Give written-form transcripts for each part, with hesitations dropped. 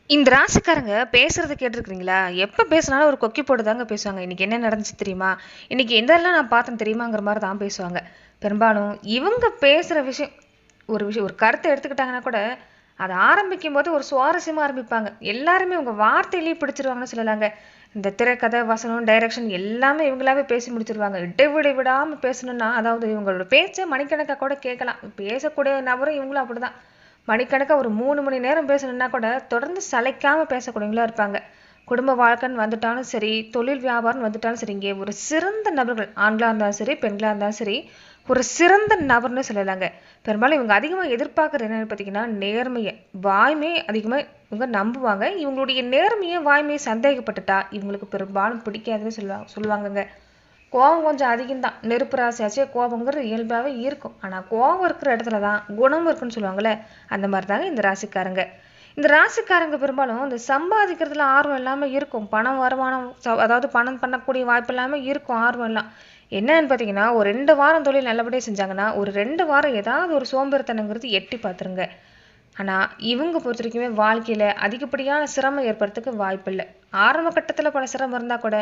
இந்த ராசிக்காரங்க பேசுறத கேட்டிருக்கிறீங்களா? எப்ப பேசினாலும் ஒரு கொக்கி போட்டு தாங்க பேசுவாங்க. இன்னைக்கு என்ன நடந்துச்சு தெரியுமா? இன்னைக்கு எதெல்லாம் நான் பார்த்தேன் தெரியுமாங்கிற மாரி தான் பேசுவாங்க. பெரும்பாலும் இவங்க பேசுற விஷயம் ஒரு கருத்த எடுத்துக்கிட்டாங்கன்னா கூட, அத ஆரம்பிக்கும்போது ஒரு சுவாரஸ்யமா ஆரம்பிப்பாங்க. எல்லாருமே உங்க வார்த்தையிலேயே பிடிச்சிருவாங்கன்னு சொல்லலாங்க. இந்த திரைக்கதை, வசனம், டைரக்ஷன் எல்லாமே இவங்களாவே பேசி முடிச்சிருவாங்க. இடைவெளி விடாம பேசணும்னா, அதாவது இவங்களோட பேச்ச மணிக்கணக்கா கூட கேட்கலாம். பேசக்கூடிய நபரும் இவங்களும் அப்படிதான். மணிக்கணக்கா ஒரு 3 மணி நேரம் பேசணும்னா கூட தொடர்ந்து சளைக்காம பேசக்கூடியவங்களா இருப்பாங்க. குடும்ப வாழ்க்கைன்னு வந்துட்டாலும் சரி, தொழில் வியாபாரம்னு வந்துட்டாலும் சரி, இங்கே ஒரு சிறந்த நபர்கள் ஆண்களா இருந்தாலும் சரி, பெண்களா இருந்தாலும் சரி, ஒரு சிறந்த நபர்னு சொல்லலாங்க. பெரும்பாலும் இவங்க அதிகமா எதிர்பார்க்கறது என்னன்னு பார்த்தீங்கன்னா, நேர்மைய. வாய்மை அதிகமா இவங்க நம்புவாங்க. இவங்களுடைய நேர்மைய, வாய்மைய சந்தேகப்பட்டுட்டா இவங்களுக்கு பெரும்பாலும் பிடிக்காதுன்னு சொல்லுவாங்கங்க. கோவம் கொஞ்சம் அதிகம் தான். நெருப்பு ராசியாச்சே கோபங்கிறது இயல்பாவே இருக்கும். ஆனா கோவம் இருக்கிற இடத்துல தான் குணம் இருக்குன்னு சொல்லுவாங்கல்ல, அந்த மாதிரி தாங்க இந்த ராசிக்காரங்க. இந்த ராசிக்காரங்க பெரும்பாலும் இந்த சம்பாதிக்கிறதுல ஆர்வம் இல்லாம இருக்கும். பணம் வருமானம் அதாவது பணம் பண்ணக்கூடிய வாய்ப்பு இல்லாம இருக்கும் ஆர்வம் எல்லாம். என்னன்னு பார்த்தீங்கன்னா, ஒரு 2 வாரம் தொழில் நல்லபடியா செஞ்சாங்கன்னா, ஒரு 2 வாரம் ஏதாவது ஒரு சோம்பேறித்தனங்கிறது எட்டி பார்த்துருங்க. ஆனா, இவங்க பொறுத்தவரைக்குமே வாழ்க்கையில அதிகப்படியான சிரமம் ஏற்படுறதுக்கு வாய்ப்பில்ல. ஆரம்ப கட்டத்துல பல சிரமம் இருந்தா கூட,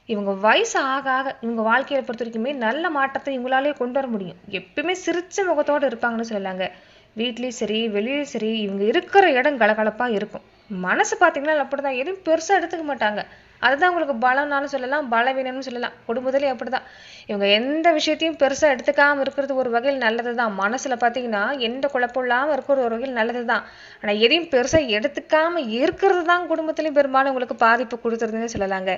இவங்க வயசு ஆக ஆக இவங்க வாழ்க்கைய பொறுத்தவரைக்குமே நல்ல மாற்றத்தை இவங்களாலேயே கொண்டு வர முடியும். எப்பயுமே சிரிச்ச முகத்தோட இருப்பாங்கன்னு சொல்லலாங்க. வீட்லயும் சரி, வெளியிலயும் சரி, இவங்க இருக்கிற இடம் கலகலப்பா இருக்கும். மனசு பார்த்தீங்கன்னா அப்படிதான். எதுவும் பெருசா எடுத்துக்க மாட்டாங்க. அதுதான் உங்களுக்கு பலம்னாலும் சொல்லலாம், பலவீனம்னு சொல்லலாம். குடும்பத்திலயும் அப்படிதான். இவங்க எந்த விஷயத்தையும் பெருசா எடுத்துக்காம இருக்கிறது ஒரு வகையில் நல்லதுதான். மனசுல பார்த்தீங்கன்னா, எந்த குழப்பம் இல்லாம இருக்கிறது ஒரு வகையில் நல்லதுதான். ஆனா எதையும் பெருசா எடுத்துக்காம இருக்கிறது தான் குடும்பத்திலயும் பெரும்பாலும் உங்களுக்கு பாதிப்பு குடுத்துருதுன்னு சொல்லலாங்க.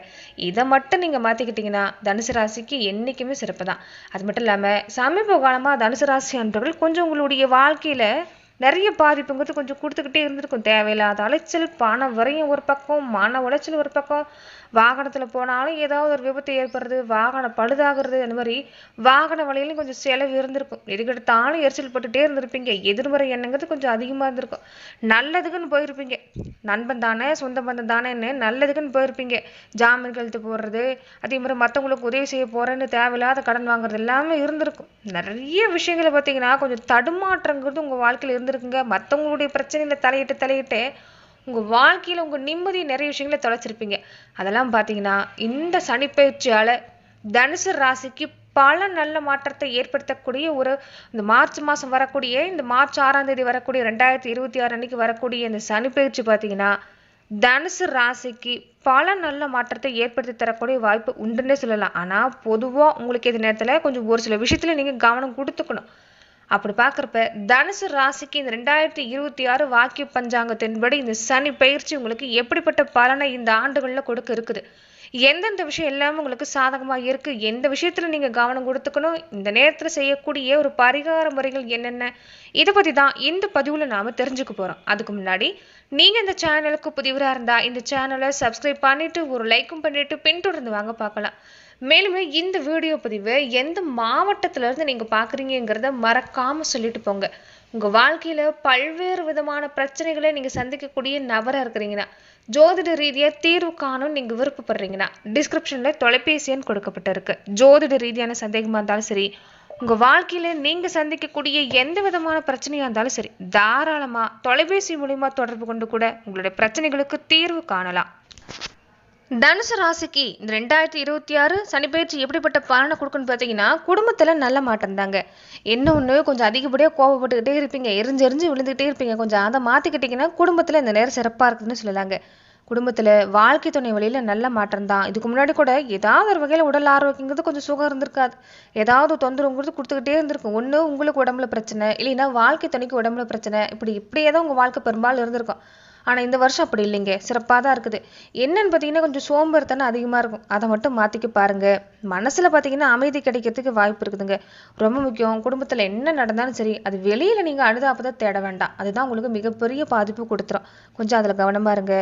இத மட்டும் நீங்க மாத்திக்கிட்டீங்கன்னா, தனுசு ராசிக்கு என்னைக்குமே சிறப்பு தான். அது மட்டும் இல்லாம, சமீப காலமா தனுசு ராசி அன்பர்கள் கொஞ்சம் உங்களுடைய வாழ்க்கையில நெறைய பாதிப்புங்கிறது கொஞ்சம் குடுத்துக்கிட்டே இருந்திருக்கும். தேவையில்லாத அலைச்சல், பண விரயம் ஒரு பக்கம், மன உளைச்சல் ஒரு பக்கம். வாகனத்துல போனாலும் ஏதாவது ஒரு விபத்து ஏற்படுறது, வாகனம் பழுதாகிறது, அந்த மாரி வாகன வழியிலும் கொஞ்சம் செலவு இருந்திருக்கும். எதுக்கெடுத்தாலும் எரிச்சல் பட்டுட்டே இருந்திருப்பீங்க. எதிர்மறை எண்ணங்கிறது கொஞ்சம் அதிகமா இருந்திருக்கும். நல்லதுக்குன்னு போயிருப்பீங்க. நண்பன் தானே, சொந்த பந்தம் தானேன்னு நல்லதுக்குன்னு போயிருப்பீங்க. ஜாமீன் கையெழுத்து போடுறது, அதே மாரி மத்தவங்களுக்கு உதவி செய்ய போறேன்னு தேவையில்லாத கடன் வாங்குறது எல்லாமே இருந்திருக்கும். நெறைய விஷயங்கள பார்த்தீங்கன்னா, கொஞ்சம் தடுமாற்றங்கிறது உங்க வாழ்க்கையில இருந்திருக்குங்க. மத்தவங்களுடைய பிரச்சனையில தலையிட்டு உங்க வாழ்க்கையில உங்க நிம்மதி நெறைய விஷயங்கள தொலைச்சிருப்பீங்க. அதெல்லாம் பார்த்தீங்கன்னா, இந்த சனிப்பெயர்ச்சியால தனுசு ராசிக்கு பல நல்ல மாற்றத்தை ஏற்படுத்தக்கூடிய இந்த மார்ச் மாசம் வரக்கூடிய இந்த மார்ச் 6ஆம் தேதி வரக்கூடிய 2026 அன்னைக்கு வரக்கூடிய இந்த சனிப்பெயர்ச்சி பார்த்தீங்கன்னா, தனுசு ராசிக்கு பல நல்ல மாற்றத்தை ஏற்படுத்தி தரக்கூடிய வாய்ப்பு உண்டுன்னே சொல்லலாம். ஆனா பொதுவா உங்களுக்கு இந்த நேரத்துல கொஞ்சம் ஒரு சில விஷயத்துல நீங்க கவனம் குடுத்துக்கணும். அப்படி பார்க்குறப்ப தனுசு ராசிக்கு இந்த 2026 வாக்கிய பஞ்சாங்கத்தின்படி இந்த சனி பெயர்ச்சி உங்களுக்கு எப்படிப்பட்ட பலனை இந்த ஆண்டுகள்ல கொடுக்க இருக்குது? எந்தெந்த விஷயம் எல்லாமே உங்களுக்கு சாதகமா இருக்கு? எந்த விஷயத்துல நீங்க கவனம் கொடுத்துக்கணும்? இந்த நேரத்துல செய்யக்கூடிய ஒரு பரிகார முறைகள் என்னென்ன? இத பத்தி தான் இந்த பதிவுல நாம தெரிஞ்சுக்க போறோம். அதுக்கு முன்னாடி நீங்க இந்த சேனலுக்கு புதியவரா இருந்தா இந்த சேனலை சப்ஸ்கிரைப் பண்ணிட்டு ஒரு லைக்கும் பண்ணிட்டு பின்தொடர்ந்து வாங்க பார்க்கலாம். மேலுமே இந்த வீடியோ பதிவை எந்த மாவட்டத்துல இருந்து நீங்க பாக்குறீங்கிறத மறக்காம சொல்லிட்டு போங்க. உங்க வாழ்க்கையில பல்வேறு விதமான பிரச்சனைகளை நீங்க சந்திக்கக்கூடிய நபரா இருக்கிறீங்கன்னா, ஜோதிட ரீதியா தீர்வு காணும் நீங்க விருப்பப்படுறீங்கன்னா, டிஸ்கிரிப்ஷன்ல தொலைபேசி எண் கொடுக்கப்பட்டிருக்கு. ஜோதிட ரீதியான சந்தேகமா இருந்தாலும் சரி, உங்க வாழ்க்கையில நீங்க சந்திக்கக்கூடிய எந்த விதமான பிரச்சனையா இருந்தாலும் சரி, தாராளமா தொலைபேசி மூலியமா தொடர்பு கொண்டு கூட உங்களுடைய பிரச்சனைகளுக்கு தீர்வு காணலாம். தனுசு ராசிக்கு இந்த 2026 சனிப்பெயர்ச்சி எப்படிப்பட்ட பலனை கொடுக்குன்னு பார்த்தீங்கன்னா, குடும்பத்துல நல்ல மாற்றம் தாங்க. என்ன ஒண்ணு கொஞ்சம் அதிகப்படியா கோவப்பட்டுக்கிட்டே இருப்பீங்க. எரிஞ்சு விழுந்துகிட்டே இருப்பீங்க. கொஞ்சம் அதை மாத்திக்கிட்டீங்கன்னா, குடும்பத்துல இந்த நேரம் சிறப்பா இருக்குதுன்னு சொல்லலாங்க. குடும்பத்துல வாழ்க்கை துணை வழியில நல்ல மாற்றம் தான். இதுக்கு முன்னாடி கூட ஏதாவது ஒரு வகையில உடல் ஆரோக்கியங்கிறது கொஞ்சம் சுகம் இருந்திருக்காது. ஏதாவது தொந்தரவுங்கிறது கொடுத்துக்கிட்டே இருந்திருக்கும். ஒண்ணு உங்களுக்கு உடம்புல பிரச்சனை, இல்லைன்னா வாழ்க்கை துணைக்கு உடம்புல பிரச்சனை. இப்படியே தான் உங்க வாழ்க்கை பெரும்பாலும் இருந்திருக்கும். ஆனா இந்த வருஷம் அப்படி இல்லைங்க. சிறப்பா தான் இருக்குது. என்னன்னு பார்த்தீங்கன்னா, கொஞ்சம் சோம்பேறித்தனம் அதிகமா இருக்கும். அதை மட்டும் மாத்திக்க பாருங்க. மனசுல பார்த்தீங்கன்னா, அமைதி கிடைக்கிறதுக்கு வாய்ப்பு இருக்குதுங்க. ரொம்ப முக்கியம். குடும்பத்துல என்ன நடந்தாலும் சரி, அது வெளியில நீங்க அனுதாபத்தை தேட வேண்டாம். அதுதான் உங்களுக்கு மிகப்பெரிய பாதிப்பு கொடுத்துரும். கொஞ்சம் அதுல கவனமா இருங்க.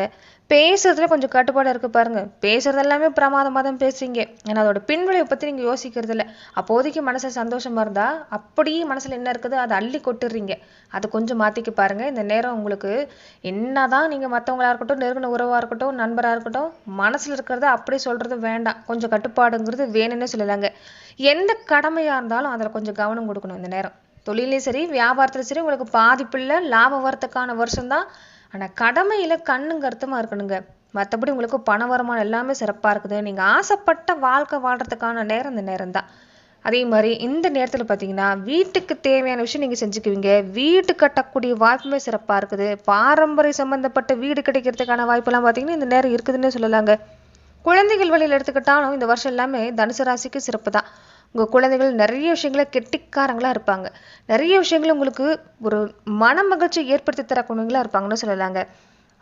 பேசுறதுல கொஞ்சம் கட்டுப்பாடு இருக்கு பாருங்க. பேசுறது எல்லாமே பிரமாதமா தான் பேசுறீங்க. ஏன்னா அதோட பின்விளைவை பத்தி நீங்க யோசிக்கிறது இல்ல. அப்போதைக்கு மனசு சந்தோஷமா இருந்தா, அப்படியே மனசுல என்ன இருக்குது அதை அள்ளி கொட்டுறீங்க. அதை கொஞ்சம் மாத்திக்க பாருங்க. இந்த நேரம் உங்களுக்கு என்னதான் நீங்க மத்தவங்களா இருக்கட்டும், நெருங்கின உறவா இருக்கட்டும், நண்பரா இருக்கட்டும், மனசுல இருக்கிறத அப்படி சொல்றது வேண்டாம். கொஞ்சம் கட்டுப்பாடுங்கிறது வேணும்னே சொல்லலாங்க. எந்த கடமையா இருந்தாலும் அதுல கொஞ்சம் கவனம் கொடுக்கணும் இந்த நேரம். தொழிலையும் சரி, வியாபாரத்திலும் சரி உங்களுக்கு பாதிப்பு இல்ல, லாபம் வரத்துக்கான வருஷம் தான். ஆனா கடமையில கண்ணும் கருத்துமா இருக்கணுங்க. மத்தபடி உங்களுக்கு பண வருமானம் எல்லாமே சிறப்பா இருக்குது. நீங்க ஆசைப்பட்ட வாழ்க்கை வாழ்றதுக்கான நேரம் இந்த நேரம் தான். அதே மாதிரி இந்த நேரத்துல பாத்தீங்கன்னா வீட்டுக்கு தேவையான விஷயம் நீங்க செஞ்சுக்குவீங்க. வீடு கட்டக்கூடிய வாய்ப்புமே சிறப்பா இருக்குது. பாரம்பரிய சம்பந்தப்பட்ட வீடு கிடைக்கிறதுக்கான வாய்ப்பெல்லாம் பாத்தீங்கன்னா இந்த நேரம் இருக்குதுன்னு சொல்லலாங்க. குழந்தைகள் வழியில் எடுத்துக்கிட்டாலும் இந்த வருஷம் எல்லாமே தனுசு ராசிக்கு சிறப்பு தான். உங்க குழந்தைகள் நிறைய விஷயங்கள கெட்டிக்காரங்களா இருப்பாங்க. நிறைய விஷயங்கள் உங்களுக்கு ஒரு மன மகிழ்ச்சி ஏற்படுத்தி தரக்கூடியவங்களா இருப்பாங்கன்னு சொல்லலாங்க.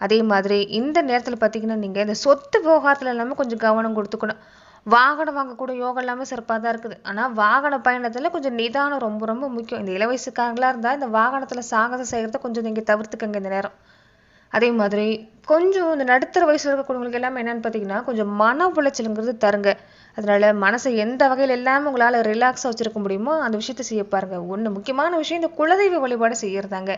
அதே மாதிரி இந்த நேரத்துல பாத்தீங்கன்னா நீங்க இந்த சொத்து விவகாரத்துல எல்லாமே கொஞ்சம் கவனம் கொடுத்துக்கணும். வாகனம் வாங்கக்கூடிய யோகம் எல்லாமே சிறப்பா தான் இருக்குது. ஆனா வாகன பயணத்துல கொஞ்சம் நிதானம் ரொம்ப ரொம்ப முக்கியம். இந்த இளவயசுக்காரங்களா இருந்தா இந்த வாகனத்துல சாகசம் செய்யறத கொஞ்சம் நீங்க தவிர்த்துக்கங்க இந்த நேரம். அதே மாதிரி கொஞ்சம் இந்த நடுத்தர வயசுல இருக்கக்கூடியவங்களுக்கு எல்லாமே என்னன்னு பார்த்தீங்கன்னா கொஞ்சம் மன உளைச்சலுங்கிறது தருங்க. அதனால மனசை எந்த வகையில் எல்லாமே உங்களால ரிலாக்ஸா வச்சிருக்க முடியுமோ அந்த விஷயத்த செய்ய பாருங்க. ஒண்ணு முக்கியமான விஷயம் இந்த குலதெய்வ வழிபாடு செய்யறதாங்க.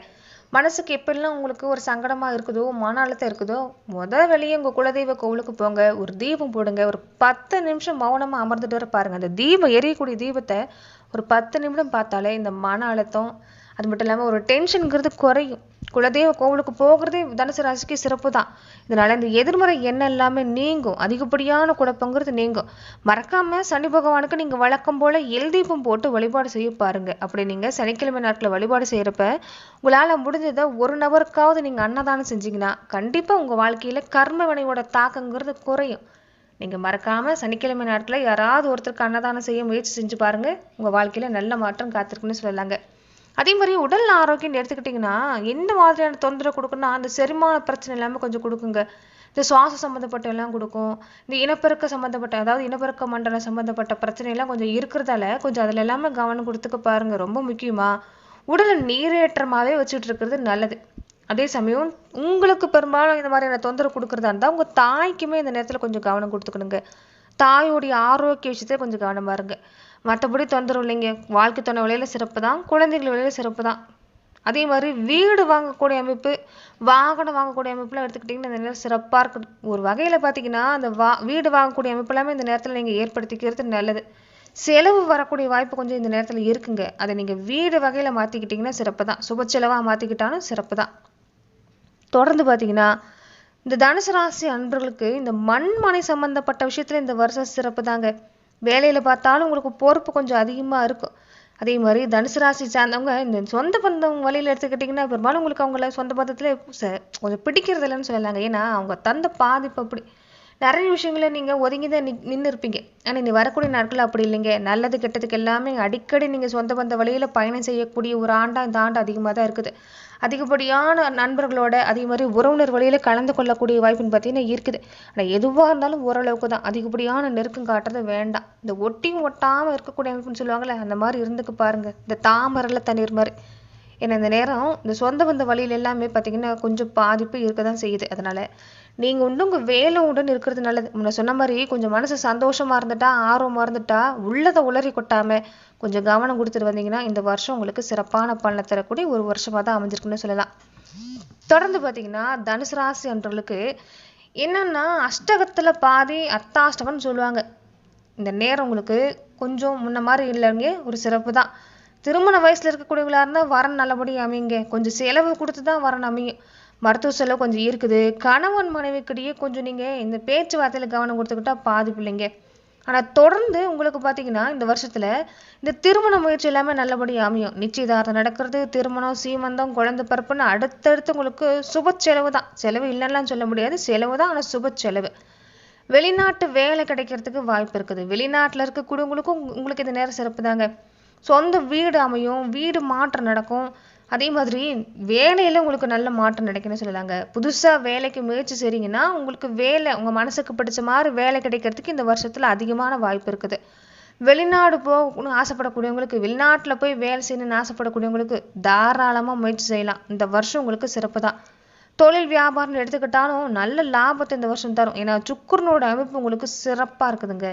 மனசுக்கு எப்பெல்லாம் உங்களுக்கு ஒரு சங்கடமா இருக்குதோ, மன அழுத்தம் இருக்குதோ, வெளியே உங்க குலதெய்வ கோவிலுக்கு போங்க. ஒரு தீபம் போடுங்க. ஒரு 10 நிமிஷம் மௌனமா அமர்ந்துட்டு வர பாருங்க. அந்த தீபம் எரியக்கூடிய தீபத்தை ஒரு 10 நிமிடம் பார்த்தாலே இந்த மன அழுத்தம் அது மட்டும் இல்லாம ஒரு டென்ஷன்ங்கிறது குறையும். குலதெய்வ கோவிலுக்கு போகிறதே தனுசு ராசிக்கு சிறப்பு தான். இதனால இந்த எதிர்மறை எண்ணம் எல்லாமே நீங்கும். அதிகப்படியான குழப்பங்கிறது நீங்கும். மறக்காம சனி பகவானுக்கு நீங்க வழக்கம் போல எல் தீபம் போட்டு வழிபாடு செய்ய பாருங்க. அப்படி நீங்க சனிக்கிழமை நாட்களை வழிபாடு செய்யறப்ப உங்களால முடிஞ்சதை ஒரு நபருக்காவது நீங்க அன்னதானம் செஞ்சீங்கன்னா கண்டிப்பா உங்க வாழ்க்கையில கர்ம வினையோட தாக்கங்கிறது குறையும். நீங்க மறக்காம சனிக்கிழமை நாட்களை யாராவது ஒருத்தருக்கு அன்னதானம் செய்ய முயற்சி செஞ்சு பாருங்க. உங்க வாழ்க்கையில நல்ல மாற்றம் காத்திருக்குன்னு சொல்லலாங்க. அதே மாதிரி உடல் ஆரோக்கியம் எடுத்துக்கிட்டிங்கன்னா எந்த மாதிரியான தொந்தரவு கொடுக்குன்னா அந்த செரிமான பிரச்சனை எல்லாமே கொஞ்சம் கொடுக்குங்க. இந்த சுவாச சம்மந்தப்பட்ட எல்லாம் கொடுக்கும். இந்த இனப்பெருக்க சம்மந்தப்பட்ட அதாவது இனப்பெருக்க மண்டலம் சம்மந்தப்பட்ட பிரச்சனை எல்லாம் கொஞ்சம் இருக்கிறதால கொஞ்சம் அதுல எல்லாமே கவனம் கொடுத்துக்க பாருங்க. ரொம்ப முக்கியமா உடலை நீரேற்றமாவே வச்சுட்டு இருக்கிறது நல்லது. அதே சமயம் உங்களுக்கு பெரும்பாலும் இந்த மாதிரியான தொந்தரவு கொடுக்கறதா இருந்தா உங்க தாய்க்குமே இந்த நேரத்துல கொஞ்சம் கவனம் கொடுத்துக்கணுங்க. தாயோடைய ஆரோக்கிய விஷயத்துல கொஞ்சம் கவனமா இருங்க. மற்றபடி தொந்தரவு இல்லைங்க. வாழ்க்கை துணை வழியில சிறப்பு தான். குழந்தைகள் வழியில சிறப்பு தான். அதே மாதிரி வீடு வாங்கக்கூடிய அமைப்பு, வாகனம் வாங்கக்கூடிய அமைப்புலாம் எடுத்துக்கிட்டிங்கன்னா இந்த நேரம் சிறப்பா இருக்குது. ஒரு வகையில பார்த்தீங்கன்னா அந்த வீடு வாங்கக்கூடிய அமைப்பு எல்லாமே இந்த நேரத்துல நீங்க ஏற்படுத்திக்கிறது நல்லது. செலவு வரக்கூடிய வாய்ப்பு கொஞ்சம் இந்த நேரத்துல இருக்குங்க. அதை நீங்க வீடு வகையில மாத்திக்கிட்டீங்கன்னா சிறப்பு தான். சுப செலவா மாத்திக்கிட்டாலும் சிறப்பு தான். தொடர்ந்து பார்த்தீங்கன்னா இந்த தனுசு ராசி அன்பர்களுக்கு இந்த மண்மனை சம்பந்தப்பட்ட விஷயத்துல இந்த வருஷம் சிறப்பு தாங்க. வேலையில பார்த்தாலும் உங்களுக்கு பொறுப்பு கொஞ்சம் அதிகமா இருக்கும். அதே மாதிரி தனுசு ராசி சார்ந்தவங்க இந்த சொந்த பந்தம் வழியில எடுத்துக்கிட்டிங்கன்னா பெரும்பாலும் உங்களுக்கு அவங்கள சொந்த பந்தத்துல கொஞ்சம் பிடிக்கிறது இல்லைன்னு சொல்லலாங்க. ஏன்னா அவங்க தந்த பாதிப்பு அப்படி நிறைய விஷயங்கள நீங்க ஒதுங்கி தான் நின்று இருப்பீங்க. ஆனா நீ வரக்கூடிய நாட்கள் அப்படி இல்லைங்க. நல்லது கெட்டதுக்கு எல்லாமே அடிக்கடி நீங்க சொந்த பந்த வழியில பயணம் செய்யக்கூடிய ஒரு ஆண்டா இந்த ஆண்டு அதிகமா தான் இருக்குது. அதிகப்படியான நண்பர்களோட அதே மாதிரி உறவினர் வழியில கலந்து கொள்ளக்கூடிய வாய்ப்புன்னு பார்த்தீங்கன்னா இருக்குது. ஆனா எதுவா இருந்தாலும் ஓரளவுக்கு தான். அதிகப்படியான நெருக்கம் காட்டுறது வேண்டாம். இந்த ஒட்டியும் ஒட்டாம இருக்கக்கூடிய அமைப்புன்னு சொல்லுவாங்கல்ல அந்த மாதிரி இருந்துக்கு பாருங்க. இந்த தாமரல தண்ணீர் மாதிரி. ஏன்னா இந்த நேரம் இந்த சொந்த பந்த வழியில எல்லாமே பார்த்தீங்கன்னா கொஞ்சம் பாதிப்பு இருக்க தான் செய்யுது. அதனால நீங்க உண்டு உங்க வேலை உடன் இருக்கிறது நல்லது. முன்ன சொன்ன மாதிரி கொஞ்சம் மனசு சந்தோஷமா இருந்துட்டா ஆர்வமா இருந்துட்டா உள்ளதை உளறி கொட்டாம கொஞ்சம் கவனம் கொடுத்துட்டு வந்தீங்கன்னா இந்த வருஷம் உங்களுக்கு சிறப்பான பலனை தரக்கூடிய ஒரு வருஷமா தான் அமைஞ்சிருக்குன்னு சொல்லலாம். தொடர்ந்து பார்த்தீங்கன்னா தனுசு ராசி அன்றவர்களுக்கு என்னன்னா அஷ்டகத்துல பாதி அர்த்தாஷ்டகம்னு சொல்லுவாங்க. இந்த நேரம் உங்களுக்கு கொஞ்சம் முன்ன மாதிரி இல்லைங்க ஒரு சிறப்பு தான். திருமண வயசுல இருக்கக்கூடியவங்களா இருந்தா வரன் நல்லபடியா அமையுங்க. கொஞ்சம் செலவு கொடுத்து தான் வரன் அமையும். மருத்துவ செலவு கொஞ்சம் இருக்குது. கணவன் மனைவிக்கிடையே கொஞ்சம் நீங்க இந்த பேச்சுவார்த்தையில கவனம் கொடுத்துக்கிட்டா பாதிப்பு இல்லைங்க. ஆனா தொடர்ந்து உங்களுக்கு பாத்தீங்கன்னா இந்த வருஷத்துல இந்த திருமண முயற்சி எல்லாமே நல்லபடியா அமையும். நிச்சயதார்த்தம் நடக்கிறது, திருமணம், சீமந்தம், குழந்தை பிறப்புன்னு அடுத்தடுத்து உங்களுக்கு சுப செலவு தான். செலவு இல்லைன்னா சொல்ல முடியாது. செலவு தான், ஆனா சுப செலவு. வெளிநாட்டு வேலை கிடைக்கிறதுக்கு வாய்ப்பு இருக்குது. வெளிநாட்டுல இருக்கக்கூடியவங்களுக்கும் உங்களுக்கு இந்த நேரம் சிறப்பு தாங்க. சொந்த வீடு அமையும். வீடு மாற்றம் நடக்கும். அதே மாதிரி வேலையில உங்களுக்கு நல்ல மாற்றம் நடக்குன்னு சொல்லலாங்க. புதுசா வேலைக்கு முயற்சி செய்றீங்கன்னா உங்களுக்கு வேலை உங்க மனசுக்கு பிடிச்ச மாதிரி வேலை கிடைக்கிறதுக்கு இந்த வருஷத்துல அதிகமான வாய்ப்பு இருக்குது. வெளிநாடு போகணும்னு ஆசைப்படக்கூடியவங்களுக்கு வெளிநாட்டுல போய் வேலை செய்யணும்னு ஆசைப்படக்கூடியவங்களுக்கு தாராளமா முயற்சி செய்யலாம். இந்த வருஷம் உங்களுக்கு சிறப்பு தான். தொழில் வியாபாரம் எடுத்துக்கிட்டாலும் நல்ல லாபத்தை இந்த வருஷம் தரும். ஏன்னா சுக்கிரனோட அமைப்பு உங்களுக்கு சிறப்பா இருக்குதுங்க.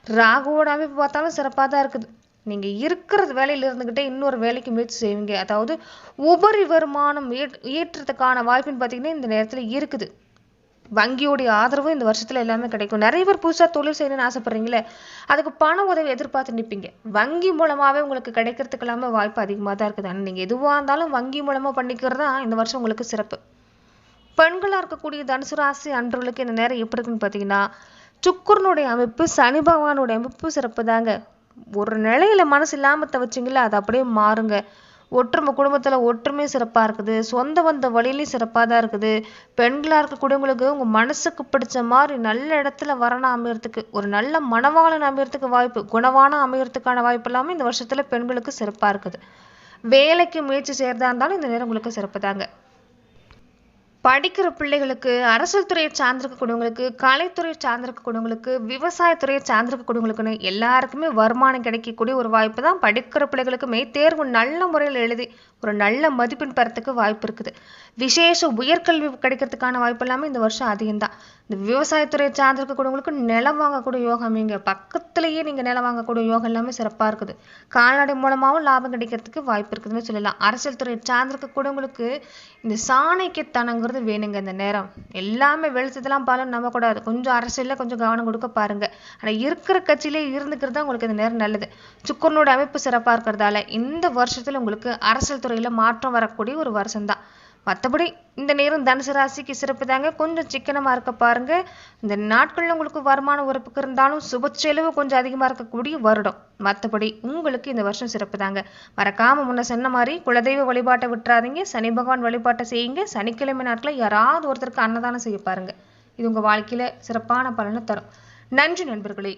ராகுவோட அமைப்பு பார்த்தாலும் சிறப்பா தான் இருக்குது. நீங்க இருக்கிறது வேலையில இருந்துகிட்டே இன்னொரு வேலைக்கு முயற்சி செய்வீங்க. அதாவது உபரி வருமானம் ஈட்டுறதுக்கான வாய்ப்புன்னு பார்த்தீங்கன்னா இந்த நேரத்துல இருக்குது. வங்கியோடைய ஆதரவு இந்த வருஷத்துல எல்லாமே கிடைக்கும். நிறைய பேர் புதுசா தொழில் செய்யணும்னு ஆசைப்படுறீங்களே அதுக்கு பண உதவி எதிர்பார்த்து நிற்பீங்க. வங்கி மூலமாவே உங்களுக்கு கிடைக்கிறதுக்கு எல்லாமே வாய்ப்பு அதிகமா தான் இருக்குது. ஆனா நீங்க எதுவா இருந்தாலும் வங்கி மூலமா பண்ணிக்கிறது தான் இந்த வருஷம் உங்களுக்கு சிறப்பு. பெண்களா இருக்கக்கூடிய தனுசு ராசி அன்பர்களுக்கு இந்த நேரம் எப்படி இருக்குன்னு பார்த்தீங்கன்னா, சுக்கிரனுடைய அமைப்பு, சனி பகவானுடைய அமைப்பு சிறப்பு தாங்க. ஒரு நிலையில மனசு இல்லாம தவிச்சிங்களா, அது அப்படியே மாறுங்க. குடும்பத்துல ஒற்றுமை சிறப்பா இருக்குது. சொந்த பந்த வழியிலையும் சிறப்பா தான் இருக்குது. பெண்களா இருக்கக்கூடியவங்களுக்கு உங்க மனசுக்கு பிடிச்ச மாதிரி நல்ல இடத்துல வரணும் அமையறதுக்கு, ஒரு நல்ல மணவாளன் அமையறதுக்கு வாய்ப்பு, குணவான அமையறதுக்கான வாய்ப்பு எல்லாமே இந்த வருஷத்துல பெண்களுக்கு சிறப்பா இருக்குது. வேலைக்கு முயற்சி செய்யறதா இருந்தாலும் இந்த நேரம் உங்களுக்கு சிறப்பு தாங்க. படிக்கிற பிள்ளைகளுக்கு, அரசியல் துறையை சார்ந்திருக்கக்கூடியவங்களுக்கு, கலைத்துறையை சார்ந்திருக்கக்கூடியவங்களுக்கு, விவசாயத்துறையை சார்ந்திருக்கக்கூடியவங்களுக்குன்னு எல்லாருக்குமே வருமானம் கிடைக்கக்கூடிய ஒரு வாய்ப்பு தான். படிக்கிற பிள்ளைகளுக்குமே தேர்வு நல்ல முறையில் எழுதி ஒரு நல்ல மதிப்பெண் பெறத்துக்கு வாய்ப்பு இருக்குது. விசேஷ உயர்கல்வி கிடைக்கிறதுக்கான வாய்ப்பு எல்லாமே இந்த வருஷம் அதிகம்தான். இந்த விவசாயத்துறையை சார்ந்திருக்கக்கூடியவங்களுக்கு நிலம் வாங்கக்கூடிய யோகம் அமைங்க. பக்கத்திலேயே நீங்க நிலம் வாங்கக்கூடிய யோகம் எல்லாமே சிறப்பா இருக்குது. கால்நடை மூலமாகவும் லாபம் கிடைக்கிறதுக்கு வாய்ப்பு இருக்குதுன்னு சொல்லலாம். அரசியல் துறையை சார்ந்திருக்கக்கூடியவங்களுக்கு இந்த சாணக்கியத்தனங்கிறது வேணுங்க. இந்த நேரம் எல்லாமே வெளுத்ததெல்லாம் பாலும் நம்பக்கூடாது. கொஞ்சம் அரசியல்ல கொஞ்சம் கவனம் கொடுக்க பாருங்க. ஆனா இருக்கிற கட்சியிலே இருந்துக்கிறது தான் உங்களுக்கு இந்த நேரம் நல்லது. சுக்கிரனோட அமைப்பு சிறப்பா இருக்கிறதால இந்த வருஷத்துல உங்களுக்கு அரசியல் துறையில மாற்றம் வரக்கூடிய ஒரு வருஷம் தான். மற்றபடி இந்த நேரம் தனுசு ராசிக்கு சிறப்பு தாங்க. கொஞ்சம் சிக்கனமா இருக்க பாருங்க. இந்த நாட்கள்ல உங்களுக்கு வருமான உறப்புக்கு இருந்தாலும் சுப செலவு கொஞ்சம் அதிகமா இருக்கக்கூடிய வருடம். மற்றபடி உங்களுக்கு இந்த வருஷம் சிறப்பு தாங்க. மறக்காம முன்ன சொன்ன மாதிரி குலதெய்வ வழிபாட்டை விட்டுறாதீங்க. சனி பகவான் வழிபாட்டை செய்யுங்க. சனிக்கிழமை நாட்களில் யாராவது ஒருத்தருக்கு அன்னதானம் செய்ய பாருங்க. இது உங்க வாழ்க்கையில சிறப்பான பலனை தரும். நன்றி நண்பர்களே.